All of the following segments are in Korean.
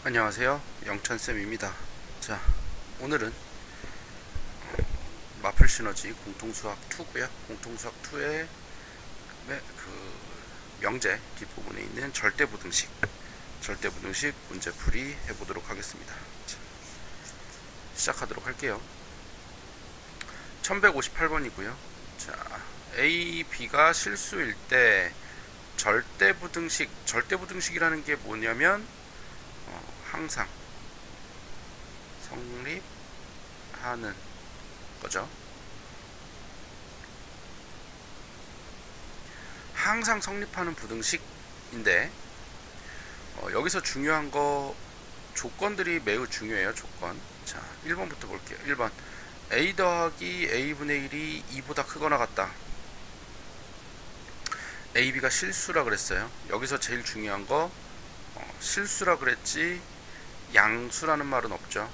안녕하세요, 영찬쌤입니다. 자, 오늘은 마플 시너지 공통수학 2고요. 공통수학 2의 명제 뒷부분에 있는 절대부등식 문제풀이 해보도록 하겠습니다. 자, 시작하도록 할게요. 1158번이고요. 자, A, B가 실수일 때 절대부등식이라는 게 뭐냐면 항상 성립하는 거죠. 항상 성립하는 부등식인데 여기서 중요한 거 조건들이 매우 중요해요. 조건. 자, 1번부터 볼게요. 1번 a 더하기 a분의 1이 2보다 크거나 같다. ab가 실수라 그랬어요. 여기서 제일 중요한 거 실수라 그랬지 양수라는 말은 없죠.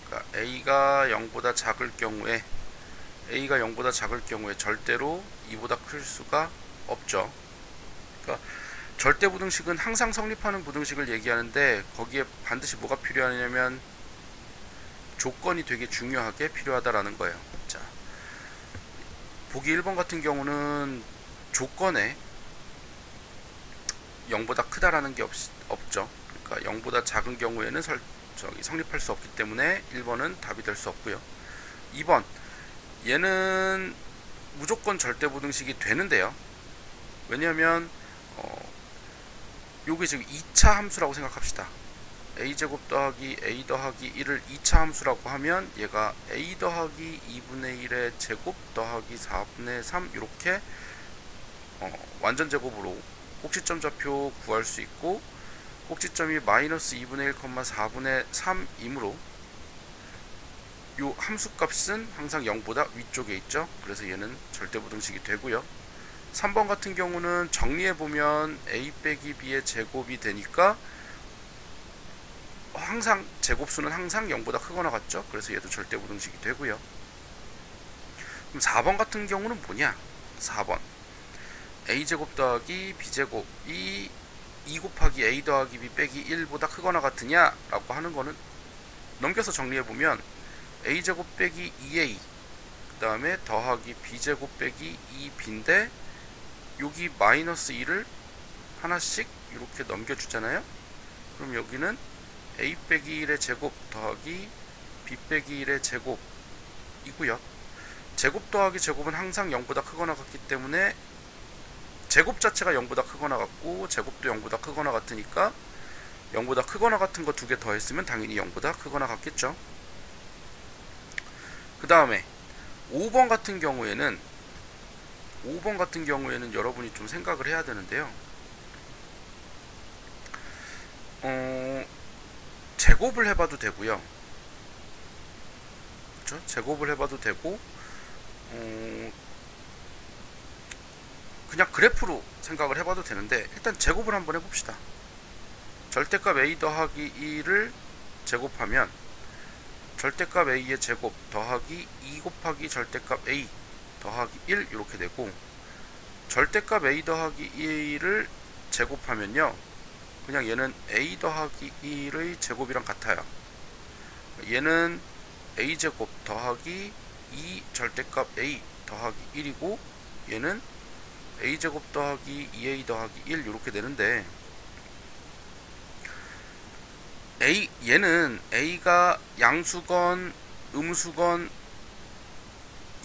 그러니까 a가 0보다 작을 경우에 절대로 2보다 클 수가 없죠. 그러니까 절대부등식은 항상 성립하는 부등식을 얘기하는데 거기에 반드시 뭐가 필요하냐면 조건이 되게 중요하게 필요하다라는 거예요. 자, 보기 1번 같은 경우는 조건에 0보다 크다라는 게 없죠. 그러니까 0보다 작은 경우에는 성립할 수 없기 때문에 1번은 답이 될 수 없고요. 2번 얘는 무조건 절대부등식이 되는데요. 왜냐하면 요게 지금 2차 함수라고 생각합시다. a제곱 더하기 a 더하기 1을 2차 함수라고 하면 얘가 a 더하기 2분의 1의 제곱 더하기 4분의 3 이렇게 완전 제곱으로 꼭지점 좌표 구할 수 있고, 꼭지점이 마이너스 2분의 1, 4분의 3이므로 요 함수값은 항상 0보다 위쪽에 있죠. 그래서 얘는 절대부등식이 되고요. 3번 같은 경우는 정리해보면 a 빼기 b의 제곱이 되니까 항상 제곱수는 항상 0보다 크거나 같죠. 그래서 얘도 절대부등식이 되고요. 그럼 4번 같은 경우는 뭐냐? 4번 a제곱 더하기 b제곱이 2 곱하기 a 더하기 b 빼기 1보다 크거나 같으냐 라고 하는 거는 넘겨서 정리해보면 a제곱 빼기 2a 그 다음에 더하기 b제곱 빼기 2b인데 여기 마이너스 2를 하나씩 이렇게 넘겨주잖아요. 그럼 여기는 a 빼기 1의 제곱 더하기 b 빼기 1의 제곱이고요. 제곱 더하기 제곱은 항상 0보다 크거나 같기 때문에 제곱 자체가 0보다 크거나 같고 제곱도 0보다 크거나 같으니까 0보다 크거나 같은 거 두 개 더했으면 당연히 0보다 크거나 같겠죠. 그 다음에 5번 같은 경우에는 여러분이 좀 생각을 해야 되는데요. 제곱을 해봐도 되고요. 그렇죠? 제곱을 해봐도 되고 그냥 그래프로 생각을 해봐도 되는데 일단 제곱을 한번 해봅시다. 절대값 a 더하기 2를 제곱하면 절대값 a의 제곱 더하기 2 곱하기 절대값 a 더하기 1 이렇게 되고, 절대값 a 더하기 2를 제곱하면요 그냥 얘는 a 더하기 2의 제곱이랑 같아요. 얘는 a제곱 더하기 2 절대값 a 더하기 1이고 얘는 a제곱 더하기 2a 더하기 1 이렇게 되는데, 얘는 a가 양수건 음수건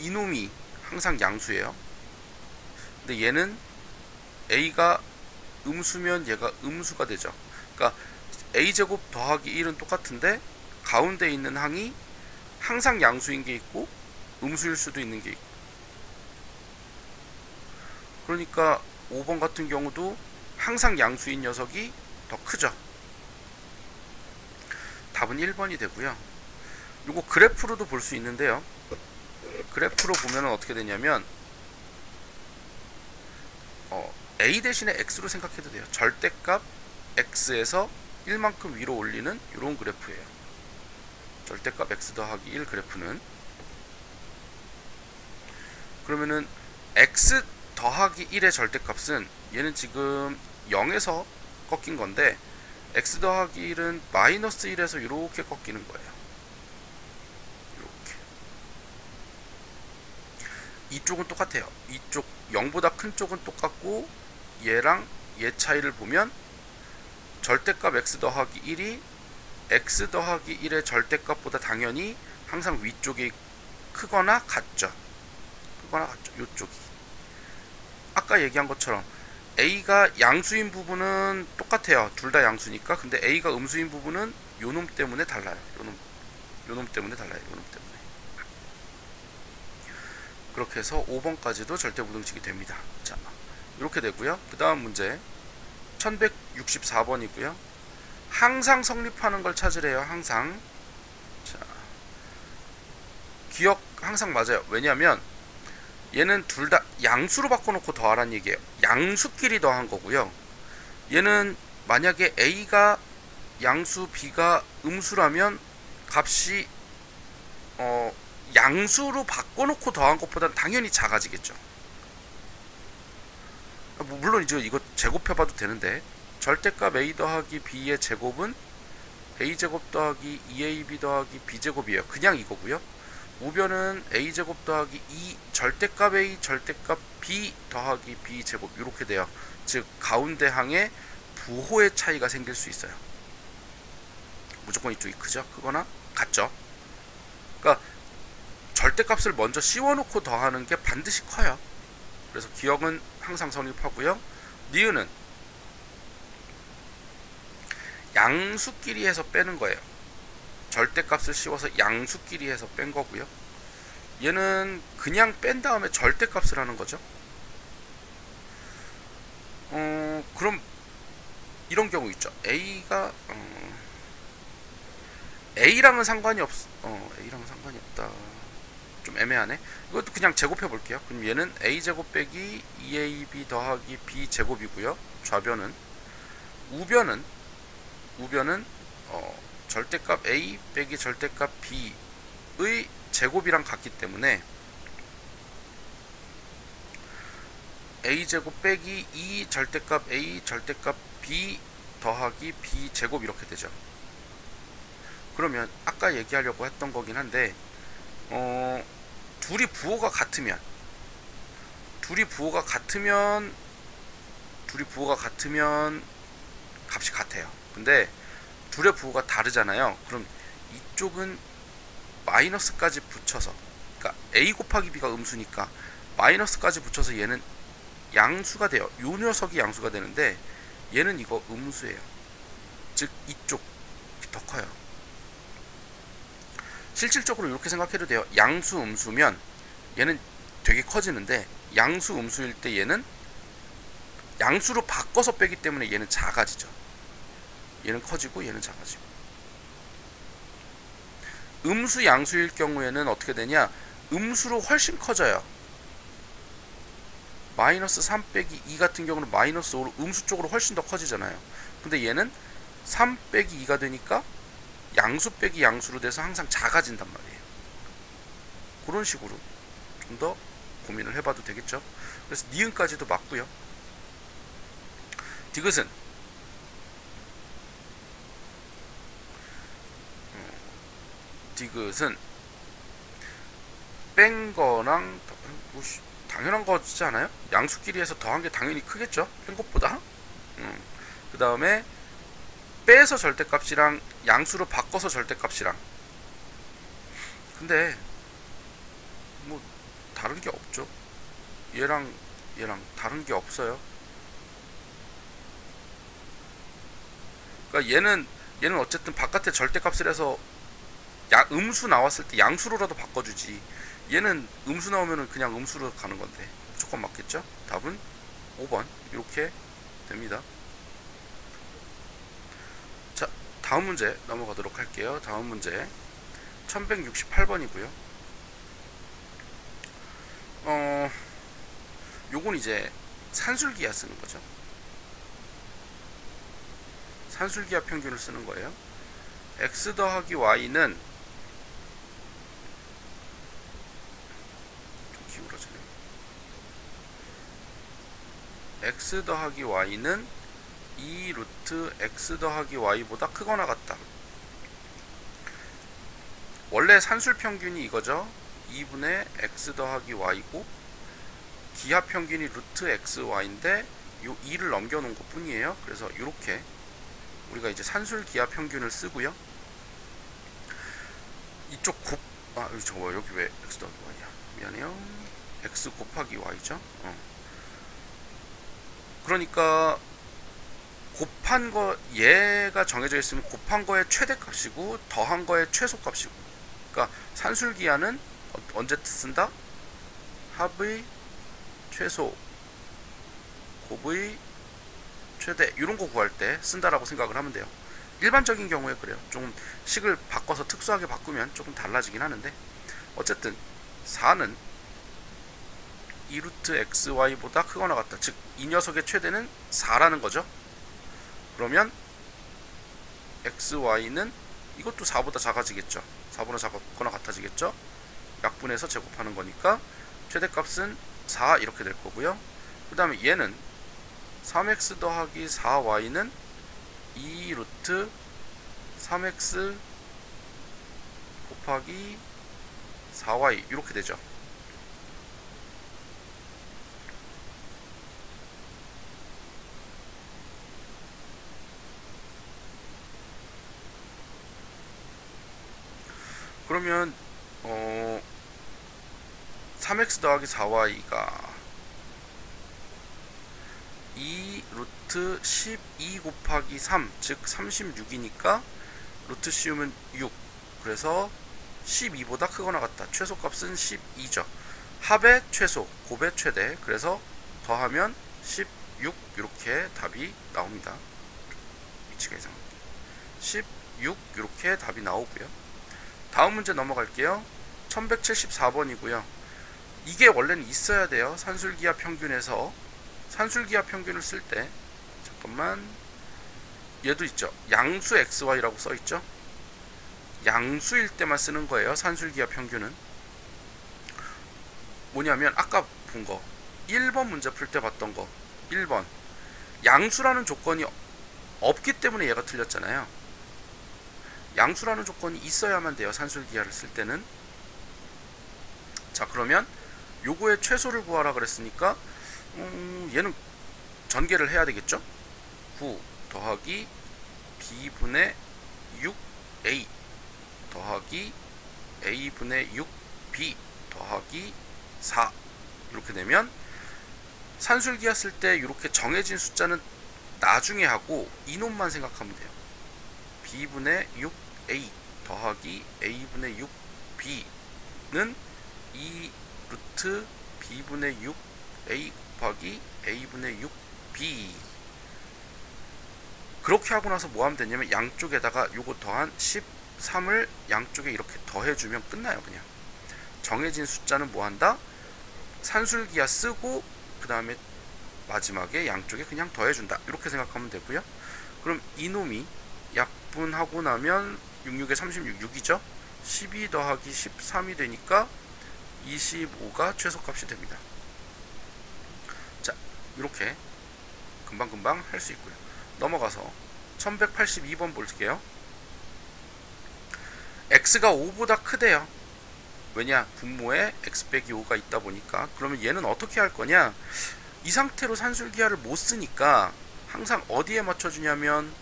이놈이 항상 양수예요. 근데 얘는 a가 음수면 얘가 음수가 되죠. 그러니까 a제곱 더하기 1은 똑같은데 가운데 있는 항이 항상 양수인 게 있고 음수일 수도 있는 게 있고, 그러니까 5번 같은 경우도 항상 양수인 녀석이 더 크죠. 답은 1번이 되고요. 요거 그래프로도 볼 수 있는데요. 그래프로 보면 어떻게 되냐면 a 대신에 x로 생각해도 돼요. 절대값 x에서 1만큼 위로 올리는 이런 그래프예요. 절대값 x 더하기 1 그래프는. 그러면은 x 더하기 1의 절대값은 얘는 지금 0에서 꺾인 건데 x 더하기 1은 마이너스 1에서 이렇게 꺾이는 거예요. 이렇게. 이쪽은 똑같아요. 이쪽 0보다 큰 쪽은 똑같고 얘랑 얘 차이를 보면 절대값 x 더하기 1이 x 더하기 1의 절대값보다 당연히 항상 위쪽이 크거나 같죠. 크거나 같죠. 이쪽이. 아까 얘기한 것처럼 a가 양수인 부분은 똑같아요. 둘 다 양수니까. 근데 a가 음수인 부분은 요놈 때문에 달라요. 요놈 때문에 달라요. 요놈 때문에. 그렇게 해서 5번까지도 절대부등식이 됩니다. 자, 이렇게 되고요. 그 다음 문제 1164번이고요. 항상 성립하는 걸 찾으래요. 항상. 자, 기억 항상 맞아요. 왜냐하면 얘는 둘 다 양수로 바꿔놓고 더하라는 얘기예요. 양수끼리 더한 거고요. 얘는 만약에 a가 양수, b가 음수라면 값이 양수로 바꿔놓고 더한 것보다는 당연히 작아지겠죠. 물론 이제 이거 제곱해봐도 되는데 절대값 a 더하기 b의 제곱은 a제곱 더하기 2ab 더하기 b제곱이에요. 그냥 이거고요. 우변은 a제곱 더하기 2 절대값 a 절대값 b 더하기 b제곱 이렇게 돼요. 즉 가운데 항에 부호의 차이가 생길 수 있어요. 무조건 이쪽이 크죠? 크거나 같죠? 그러니까 절대값을 먼저 씌워놓고 더하는 게 반드시 커요. 그래서 기억은 항상 성립하고요. 니은은 양수끼리 해서 빼는 거예요. 절대값을 씌워서 양수끼리 해서 뺀 거고요. 얘는 그냥 뺀 다음에 절대값을 하는 거죠. 그럼 이런 경우 있죠. a가 a랑은 상관이 a랑은 상관이 없다. 좀 애매하네. 이것도 그냥 제곱해 볼게요. 그럼 얘는 a제곱 빼기 2ab 더하기 b제곱이고요. 좌변은 우변은 절대값 a 빼기 절대값 b의 제곱이랑 같기 때문에 a제곱 빼기 2 절대값 a 절대값 b 더하기 b제곱 이렇게 되죠. 그러면 아까 얘기하려고 했던 거긴 한데 둘이 부호가 같으면 값이 같아요. 근데 둘의 부호가 다르잖아요. 그럼 이쪽은 마이너스까지 붙여서, 그러니까 a 곱하기 b가 음수니까 마이너스까지 붙여서 얘는 양수가 돼요. 요 녀석이 양수가 되는데 얘는 이거 음수예요. 즉 이쪽이 더 커요. 실질적으로 이렇게 생각해도 돼요. 양수 음수면 얘는 되게 커지는데 양수 음수일 때 얘는 양수로 바꿔서 빼기 때문에 얘는 작아지죠. 얘는 커지고 얘는 작아지고. 음수 양수일 경우에는 어떻게 되냐, 음수로 훨씬 커져요. 마이너스 3 빼기 2 같은 경우는 마이너스 5로 음수 쪽으로 훨씬 더 커지잖아요. 근데 얘는 3 빼기 2가 되니까 양수 빼기 양수로 돼서 항상 작아진단 말이에요. 그런 식으로 좀 더 고민을 해봐도 되겠죠. 그래서 니은까지도 맞고요. 디귿은 뺀 거랑 당연한 거지 않아요? 양수끼리 해서 더한 게 당연히 크겠죠? 뺀 것보다. 그 다음에 빼서 절대값이랑 양수로 바꿔서 절대값이랑, 근데 뭐 다른 게 없죠. 얘랑 다른 게 없어요. 그러니까 얘는 어쨌든 바깥에 절대값을 해서 음수 나왔을 때 양수로라도 바꿔주지, 얘는 음수 나오면은 그냥 음수로 가는 건데 무조건 맞겠죠? 답은 5번 이렇게 됩니다. 자, 다음 문제 넘어가도록 할게요. 다음 문제 1168번이고요. 요건 이제 산술기하 쓰는 거죠. 산술기하 평균을 쓰는 거예요. x 더하기 y는 좀 기울어지네. x 더하기 y는 2 루트 x 더하기 y보다 크거나 같다. 원래 산술 평균이 이거죠. 2분의 x 더하기 y고 기하 평균이 루트 x y인데 요 2를 넘겨놓은 것 뿐이에요. 그래서 이렇게 우리가 이제 산술 기하 평균을 쓰고요. 이쪽 저거 여기 왜 x 더하기 y야? 미안해요. x 곱하기 y죠. 그러니까 곱한 거 얘가 정해져 있으면 곱한 거의 최대값이고 더한 거의 최소값이고. 그러니까 산술 기하는 언제 쓴다? 합의 최소, 곱의 최대 이런 거 구할 때 쓴다라고 생각을 하면 돼요. 일반적인 경우에 그래요. 좀 식을 바꿔서 특수하게 바꾸면 조금 달라지긴 하는데 어쨌든 4는 2루트 xy보다 크거나 같다. 즉 이 녀석의 최대는 4라는 거죠. 그러면 xy는 이것도 4보다 작아지겠죠. 4보다 작거나 같아지겠죠. 약분해서 제곱하는 거니까 최대값은 4 이렇게 될 거고요. 그 다음에 얘는 3x 더하기 4y는 2 루트 3x 곱하기 4y 이렇게 되죠. 그러면 3x 더하기 4y가 2 루트 12 곱하기 3 즉 36이니까 루트 씌우면 6 그래서 12보다 크거나 같다. 최소값은 12죠. 합의 최소, 곱의 최대 그래서 더하면 16 이렇게 답이 나옵니다. 위치가 이상합니다. 16 이렇게 답이 나오고요. 다음 문제 넘어갈게요. 1174번이고요. 이게 원래는 있어야 돼요. 산술기하 평균에서 산술기하 평균을 쓸 때 잠깐만 얘도 있죠. 양수 xy라고 써있죠. 양수일 때만 쓰는 거예요. 산술기하 평균은 뭐냐면 아까 본 거 1번 문제 풀 때 봤던 거 1번 양수라는 조건이 없기 때문에 얘가 틀렸잖아요. 양수라는 조건이 있어야만 돼요. 산술기하를 쓸 때는. 자 그러면 요거의 최소를 구하라 그랬으니까 얘는 전개를 해야 되겠죠. 9 더하기 b분의 6a 더하기 a분의 6b 더하기 4 이렇게 되면 산술기하 쓸 때 이렇게 정해진 숫자는 나중에 하고 이놈만 생각하면 돼요. b분의 6a 더하기 a분의 6b는 2 루트 b분의 6a 곱하기 a분의 6b 그렇게 하고 나서 뭐 하면 되냐면 양쪽에다가 요거 더한 13을 양쪽에 이렇게 더해주면 끝나요. 그냥 정해진 숫자는 뭐 한다? 산술기하 쓰고 그 다음에 마지막에 양쪽에 그냥 더해준다 이렇게 생각하면 되고요. 그럼 이놈이 약분하고 나면 66에 36 6이죠. 12 더하기 13이 되니까 25가 최소값이 됩니다. 자 이렇게 금방금방 할 수 있고요. 넘어가서 1182번 볼게요. x가 5보다 크대요. 왜냐? 분모에 x 빼기 5가 있다 보니까. 그러면 얘는 어떻게 할 거냐? 이 상태로 산술기하를 못 쓰니까 항상 어디에 맞춰주냐면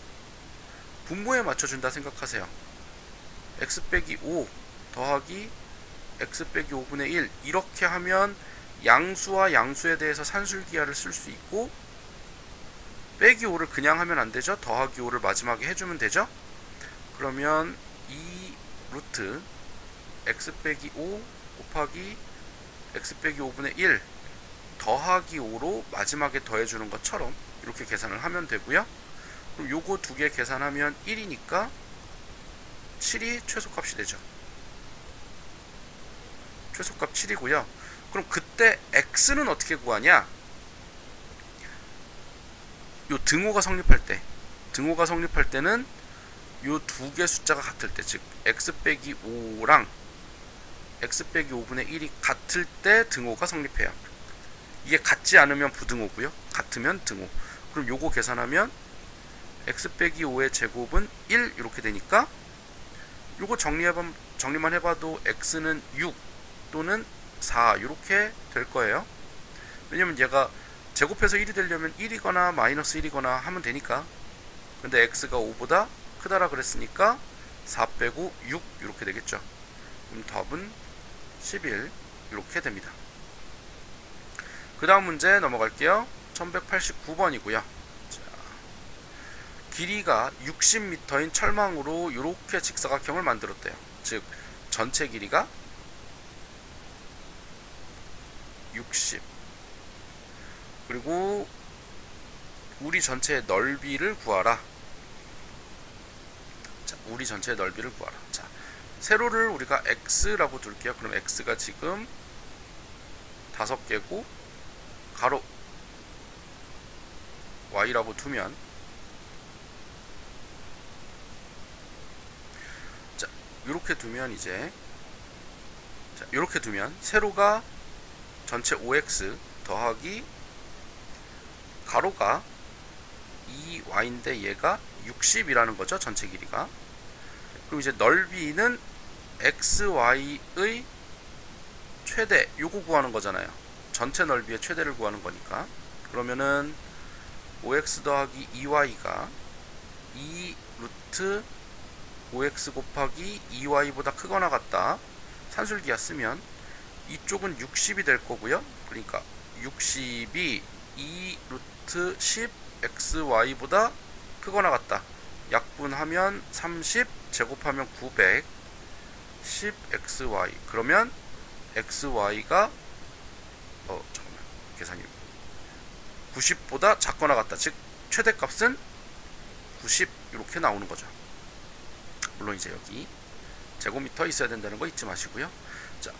분모에 맞춰준다 생각하세요. x 빼기 5 더하기 x 빼기 5분의 1 이렇게 하면 양수와 양수에 대해서 산술기하를 쓸 수 있고 빼기 5를 그냥 하면 안되죠. 더하기 5를 마지막에 해주면 되죠. 그러면 2 루트 x 빼기 5 곱하기 x 빼기 5분의 1 더하기 5로 마지막에 더해주는 것처럼 이렇게 계산을 하면 되고요. 그럼 요거 두 개 계산하면 1이니까 7이 최소값이 되죠. 최소값 7이고요. 그럼 그때 x는 어떻게 구하냐? 요 등호가 성립할 때는 요 두 개 숫자가 같을 때, 즉 x 빼기 5랑 x 빼기 5분의 1이 같을 때 등호가 성립해요. 이게 같지 않으면 부등호고요. 같으면 등호. 그럼 요거 계산하면 x 빼기 5의 제곱은 1 이렇게 되니까 요거 정리만 해봐도 x는 6 또는 4 이렇게 될 거예요. 왜냐면 얘가 제곱해서 1이 되려면 1이거나 마이너스 1이거나 하면 되니까. 근데 x가 5보다 크다라 그랬으니까 4 빼고 6 이렇게 되겠죠. 그럼 답은 11 이렇게 됩니다. 그 다음 문제 넘어갈게요. 1189번이고요. 길이가 60m인 철망으로 이렇게 직사각형을 만들었대요. 즉 전체 길이가 60 그리고 우리 전체의 넓이를 구하라. 자, 우리 전체의 넓이를 구하라. 자, 세로를 우리가 x라고 둘게요. 그럼 x가 지금 5개고 가로 y라고 두면, 자, 이렇게 두면 이제, 자, 이렇게 두면 세로가 전체 5x 더하기 가로가 2y인데 얘가 60이라는 거죠. 전체 길이가. 그럼 이제 넓이는 xy의 최대 요거 구하는 거잖아요. 전체 넓이의 최대를 구하는 거니까. 그러면은 5x 더하기 2y가 2 루트 5x 곱하기 2y보다 크거나 같다. 산술기하 쓰면 이쪽은 60이 될 거고요. 그러니까 60이 2 루트 10 xy보다 크거나 같다. 약분하면 30 제곱하면 900 10 xy. 그러면 xy가 잠깐만, 계산이 90보다 작거나 같다. 즉 최대값은 90 이렇게 나오는 거죠. 물론 이제 여기 제곱미터 있어야 된다는 거 잊지 마시고요. 자,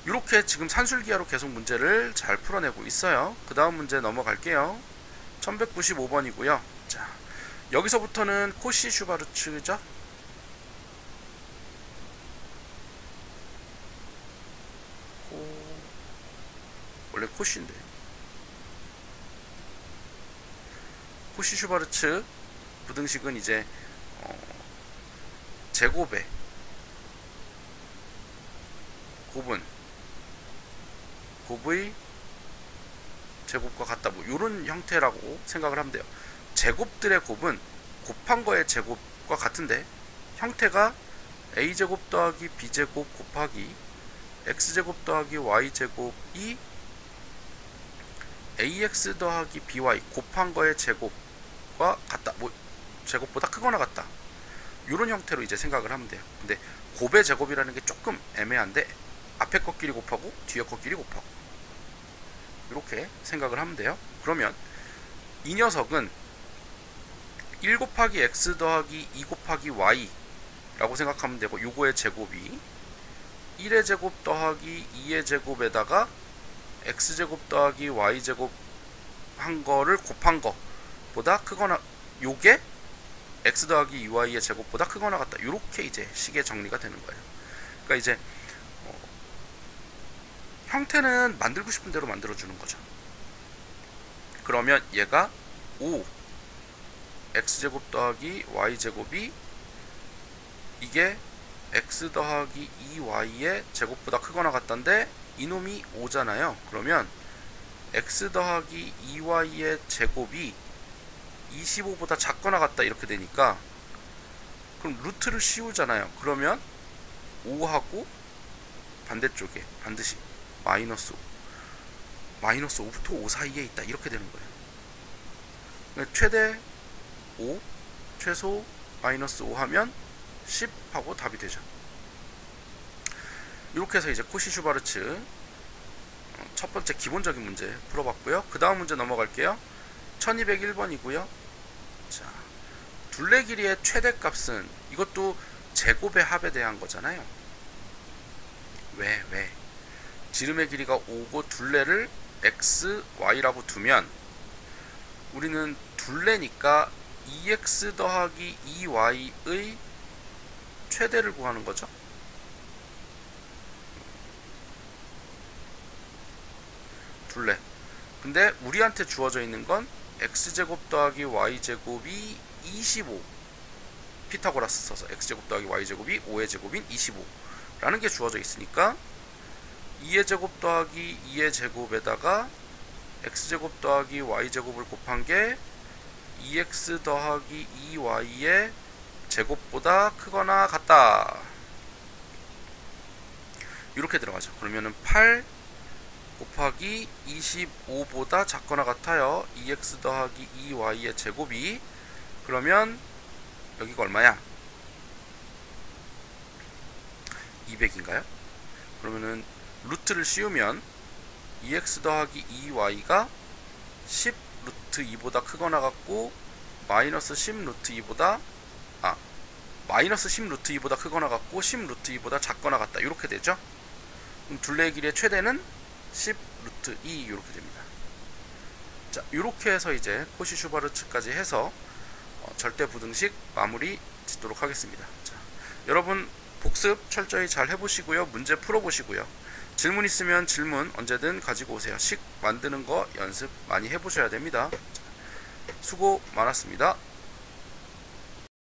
이렇게 지금 산술기하로 계속 문제를 잘 풀어내고 있어요. 그 다음 문제 넘어갈게요. 1195번이고요. 자, 여기서부터는 코시 슈바르츠죠. 원래 코시인데 코시 슈바르츠 부등식은 이제 제곱의 곱의 제곱과 같다, 뭐 이런 형태라고 생각을 하면 돼요. 제곱들의 곱은 곱한 거의 제곱과 같은데 형태가 a제곱 더하기 b제곱 곱하기 x제곱 더하기 y제곱이 ax 더하기 by 곱한 거의 제곱과 같다, 뭐 제곱보다 크거나 같다, 이런 형태로 이제 생각을 하면 돼요. 근데 곱의 제곱이라는 게 조금 애매한데 앞에 것끼리 곱하고 뒤에 것끼리 곱하고 이렇게 생각을 하면 돼요. 그러면 이 녀석은 1 곱하기 x 더하기 2 곱하기 y 라고 생각하면 되고, 요거의 제곱이 1의 제곱 더하기 2의 제곱에다가 x제곱 더하기 y제곱 한 거를 곱한 거보다 크거나, 요게 x 더하기 2y의 제곱보다 크거나 같다, 요렇게 이제 식의 정리가 되는 거예요. 그러니까 이제 형태는 만들고 싶은 대로 만들어주는 거죠. 그러면 얘가 5 x제곱 더하기 y제곱이 이게 x 더하기 2y의 제곱보다 크거나 같다인데 이놈이 5잖아요. 그러면 x 더하기 2y의 제곱이 25보다 작거나 같다 이렇게 되니까, 그럼 루트를 씌우잖아요. 그러면 5하고 반대쪽에 반드시 마이너스 5부터 5 사이에 있다 이렇게 되는 거예요. 그러니까 최대 5 최소 마이너스 5 하면 10 하고 답이 되죠. 이렇게 해서 이제 코시 슈바르츠 첫 번째 기본적인 문제 풀어봤고요. 그 다음 문제 넘어갈게요. 1201번이고요. 자, 둘레 길이의 최대값은, 이것도 제곱의 합에 대한 거잖아요. 왜? 지름의 길이가 5고 둘레를 x, y라고 두면 우리는 둘레니까 2x 더하기 2y의 최대를 구하는 거죠. 둘레. 근데 우리한테 주어져 있는 건 x제곱 더하기 y제곱이 25 피타고라스 써서 x제곱 더하기 y제곱이 5의 제곱인 25 라는 게 주어져 있으니까 2의 제곱 더하기 2의 제곱에다가 x제곱 더하기 y제곱을 곱한 게 2x 더하기 2y의 제곱보다 크거나 같다. 이렇게 들어가죠. 그러면은 8 곱하기 25보다 작거나 같아요. 2x 더하기 2y의 제곱이, 그러면 여기가 얼마야? 200인가요? 그러면은 루트를 씌우면 2x 더하기 2y가 10 루트 2보다 크거나 같고 마이너스 10 루트 2보다 마이너스 10 루트 2보다 크거나 같고 10 루트 2보다 작거나 같다. 이렇게 되죠. 그럼 둘레의 길이의 최대는 10 루트 2 이렇게 됩니다. 자, 이렇게 해서 이제 코시-슈바르츠까지 해서 절대 부등식 마무리 짓도록 하겠습니다. 자, 여러분 복습 철저히 잘 해보시고요. 문제 풀어보시고요. 질문 있으면 질문 언제든 가지고 오세요. 식 만드는 거 연습 많이 해보셔야 됩니다. 자, 수고 많았습니다.